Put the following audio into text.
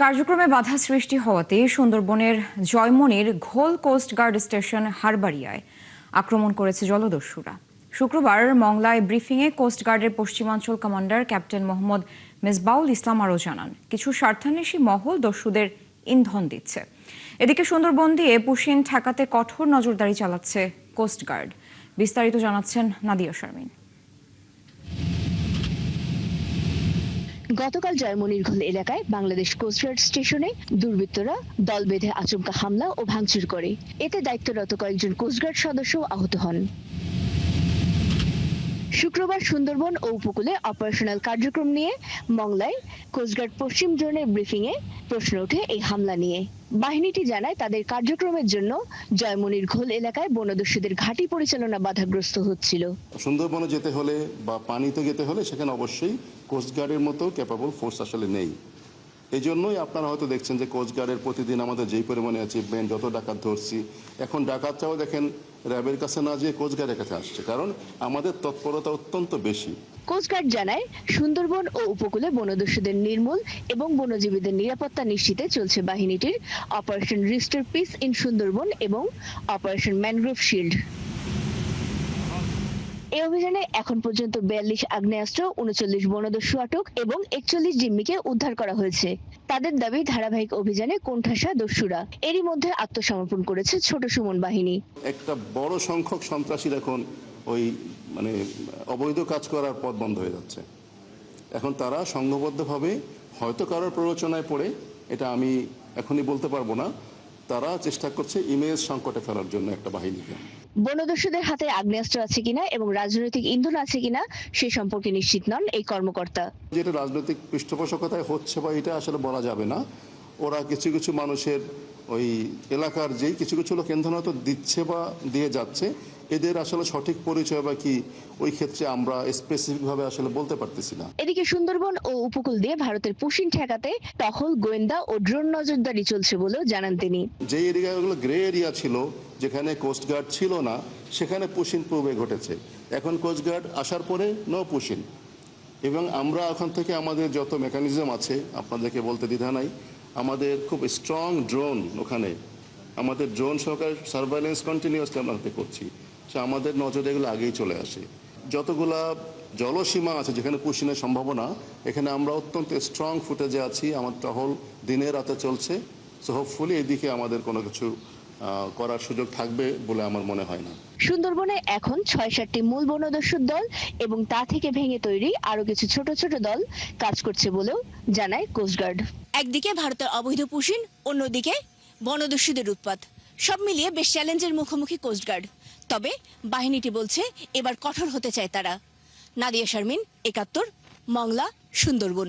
কার্যক্রমে বাধা সৃষ্টি হওয়াতে সুন্দরবনের জয়মনির ঘোল কোস্ট গার্ড স্টেশন হারবাড়িয়ায় আক্রমণ করেছে জলদস্যুরা। শুক্রবার মংলায় ব্রিফিংয়ে কোস্ট গার্ডের পশ্চিমাঞ্চল কমান্ডার ক্যাপ্টেন মোহাম্মদ মেজবাউল ইসলাম আরও জানান, কিছু স্বার্থান্বেষী মহল দস্যুদের ইন্ধন দিচ্ছে। এদিকে সুন্দরবন দিয়ে পুশিন ঠেকাতে কঠোর নজরদারি চালাচ্ছে কোস্ট গার্ড। বিস্তারিত জানাচ্ছেন নাদিয়া শারমিন। গতকাল জয়মনির ঘোল এলাকায় বাংলাদেশ কোস্টগার্ড স্টেশনে দুর্বৃত্তরা দল বেঁধে আচমকা হামলা ও ভাঙচুর করে। এতে দায়িত্বরত কয়েকজন কোস্টগার্ড সদস্য আহত হন। শুক্রবার সুন্দরবন ও উপকূলে অপারেশনাল কার্যক্রম নিয়ে মংলায় কোস্টগার্ড পশ্চিম জোনের ব্রিফিংয়ে প্রশ্ন ওঠে এই হামলা নিয়ে। বাহিনীটি জানায়, তাদের কার্যক্রমের জন্য জয়মনির ঘোল এলাকায় বনদস্যুদের ঘাঁটি পরিচালনা বাধাগ্রস্ত হচ্ছিল। সুন্দরবনে যেতে হলে বা পানিতে যেতে হলে সেখানে অবশ্যই কোস্টগার্ডের মতো ক্যাপাবল ফোর্স আসলে নেই। এই জন্যই আপনারা হয়তো দেখছেন যে কোস্টগার্ডের প্রতিদিন আমাদের যেই পরিমাণে অ্যাচিভমেন্ট, যত ডাকাত ধরছি, এখন ডাকাতরাও দেখেন র্যাবের কাছে না যেয়ে কোস্টগার্ডের কাছে আসছে, কারণ আমাদের তৎপরতা অত্যন্ত বেশি। কোস্টগার্ড জানায়, সুন্দরবন ও উপকূলে বনদস্যুদের নির্মূল এবং বনজীবীদের নিরাপত্তা নিশ্চিতে চলছে বাহিনীটির operation restore peace in Sundarbans এবং অপারেশন ম্যানগ্রোভ শিল্ড। এই অভিযানে এখন পর্যন্ত 42 আগ্নেয়াস্ত্র, 39 বনদস্যু আটক এবং 41 জিম্মিকে উদ্ধার করা হয়েছে। তাদের দাবি, ধারাবাহিক অভিযানে কোণঠাসা দস্যুরা এরই মধ্যে আত্মসমর্পণ করেছে ছোট সুমন বাহিনী। একটা বড় সংখ্যক সন্ত্রাসীর এখন ওই অবৈধ কাজ করার পথ বন্ধ হয়ে যাচ্ছে। এখন তারা সংঘবদ্ধভাবে হয়তো কারোর প্ররোচনায় পড়ে, এটা আমি এখনই বলতে পারবো না, তারা চেষ্টা করছে ইমেজ সংকটে ফেলার জন্য একটা বাহিনীকে। বনদস্যুদের হাতে আগ্নেয়াস্ত্র আছে কিনা এবং রাজনৈতিক ইন্ধন আছে কিনা সে সম্পর্কে নিশ্চিত নন এই কর্মকর্তা। যেটা রাজনৈতিক পৃষ্ঠপোষকতায় হচ্ছে বা এটা আসলে বলা যাবে না। ওরা কিছু কিছু মানুষের ওই এলাকার যেই কিছু কিছু লোক ইন্ধন হয়তো দিচ্ছে বা দিয়ে যাচ্ছে, এদের আসলে সঠিক পরিচয় বা কি ওই ক্ষেত্রে আমরা স্পেসিফিকভাবে আসলে বলতে পারতেছি না। এদিকে সুন্দরবন ও উপকূল দিয়ে ভারতের পুশিন ঠেকাতে টহল, গোয়েন্দা ও ড্রোন নজরদারি চলছে বলেও জানান তিনি। যে এরিয়াগুলো গ্রে এরিয়া ছিল, যেখানে কোস্টগার্ড ছিল না, সেখানে পুশিন পূর্বে ঘটেছে। এখন কোস্টগার্ড আসার পরে নো পুশিন, এবং আমরা ওখান থেকে আমাদের যত মেকানিজম আছে আপনাদেরকে বলতে দ্বিধা নাই। আমাদের খুব স্ট্রং ড্রোন, ওখানে আমাদের ড্রোন সহকারে সার্ভেইলেন্স কন্টিনিউয়াসলি আমরা করছি, সে আমাদের নজরে এগুলো আগেই চলে আসে। যতগুলা জলসীমা আছে যেখানে পুশিনের সম্ভাবনা, এখানে আমরা অত্যন্ত স্ট্রং ফুটেজে আছি। আমার টহল দিনে রাতে চলছে। সো হোপফুলি এদিকে আমাদের কোনো কিছু করার সুযোগ থাকবে বলে আমার মনে হয় না। সুন্দরবনে এখন ৬-৭টি মূল বনদস্যুর দল এবং তা থেকে ভেঙে তৈরি আরো কিছু ছোট ছোট দল কাজ করছে বলেও জানায় কোস্টগার্ড। একদিকে ভারতের অবৈধ পুশিন, অন্যদিকে বনদস্যুদের উৎপাত, সব মিলিয়ে বেশ চ্যালেঞ্জের মুখোমুখি কোস্টগার্ড। তবে বাহিনীটি বলছে এবার কঠোর হতে চায় তারা। নাদিয়া শারমিন, ৭১, মংলা, সুন্দরবন।